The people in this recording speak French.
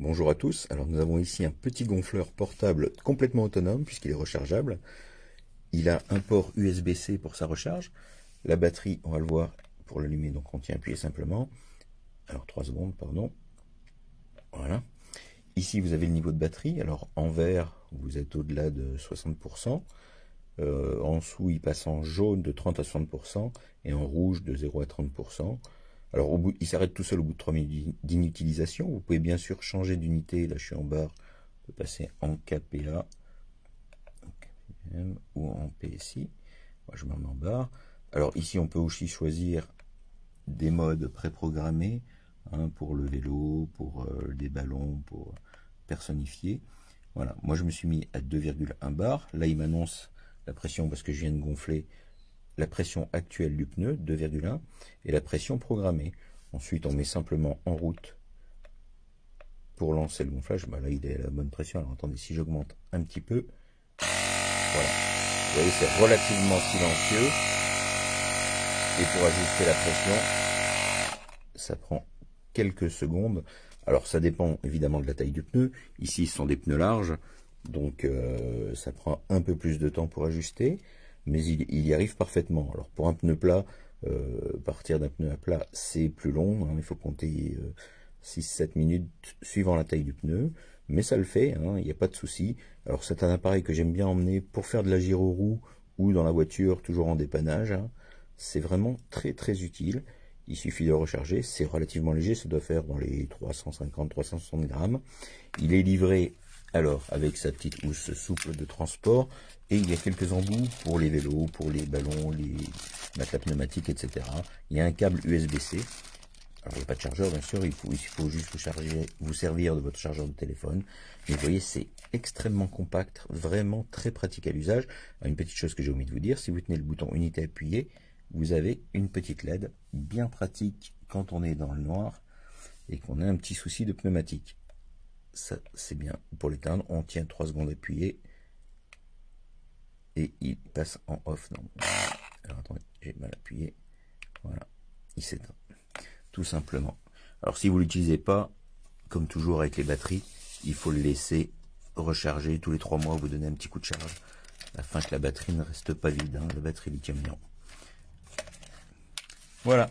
Bonjour à tous, alors nous avons ici un petit gonfleur portable complètement autonome puisqu'il est rechargeable. Il a un port USB-C pour sa recharge. La batterie, on va le voir, pour l'allumer, donc on tient appuyé simplement. Alors 3 secondes, pardon. Voilà. Ici vous avez le niveau de batterie, alors en vert vous êtes au-delà de 60%. En dessous il passe en jaune de 30 à 60% et en rouge de 0 à 30%. Alors il s'arrête tout seul au bout de 3 minutes d'inutilisation. Vous pouvez bien sûr changer d'unité. Là je suis en barre, on peut passer en KPA ou en PSI. Moi je me mets en barre. Alors ici on peut aussi choisir des modes préprogrammés, hein, pour le vélo, pour des ballons, pour personnifier. Voilà, moi je me suis mis à 2,1 bar. Là il m'annonce la pression parce que je viens de gonfler la pression actuelle du pneu, 2,1, et la pression programmée. Ensuite, on met simplement en route pour lancer le gonflage. Bah là, il est à la bonne pression. Alors attendez, si j'augmente un petit peu, voilà. Vous voyez, c'est relativement silencieux. Et pour ajuster la pression, ça prend quelques secondes. Alors ça dépend évidemment de la taille du pneu. Ici, ce sont des pneus larges, donc ça prend un peu plus de temps pour ajuster. Mais il y arrive parfaitement. Alors pour un pneu plat, partir d'un pneu à plat, c'est plus long, hein, il faut compter 6-7 minutes suivant la taille du pneu, mais ça le fait, hein, il n'y a pas de souci. Alors c'est un appareil que j'aime bien emmener pour faire de la gyroroue ou dans la voiture, toujours en dépannage, hein. C'est vraiment très très utile. Il suffit de le recharger, c'est relativement léger, ça doit faire dans les 350-360 grammes. Il est livré alors avec sa petite housse souple de transport, et il y a quelques embouts pour les vélos, pour les ballons, les matelas pneumatiques, etc. Il y a un câble USB-C. Alors il n'y a pas de chargeur bien sûr, il faut juste vous servir de votre chargeur de téléphone. Mais vous voyez, c'est extrêmement compact, vraiment très pratique à l'usage. Une petite chose que j'ai omis de vous dire, si vous tenez le bouton unité appuyée, vous avez une petite LED, bien pratique quand on est dans le noir et qu'on a un petit souci de pneumatique. Ça c'est bien pour l'éteindre, on tient 3 secondes appuyé et il passe en off. Non. Alors attendez, j'ai mal appuyé, voilà, il s'éteint tout simplement. Alors si vous ne l'utilisez pas, comme toujours avec les batteries, il faut le laisser recharger tous les 3 mois, vous donnez un petit coup de charge afin que la batterie ne reste pas vide, hein, la batterie lithium-ion. Voilà.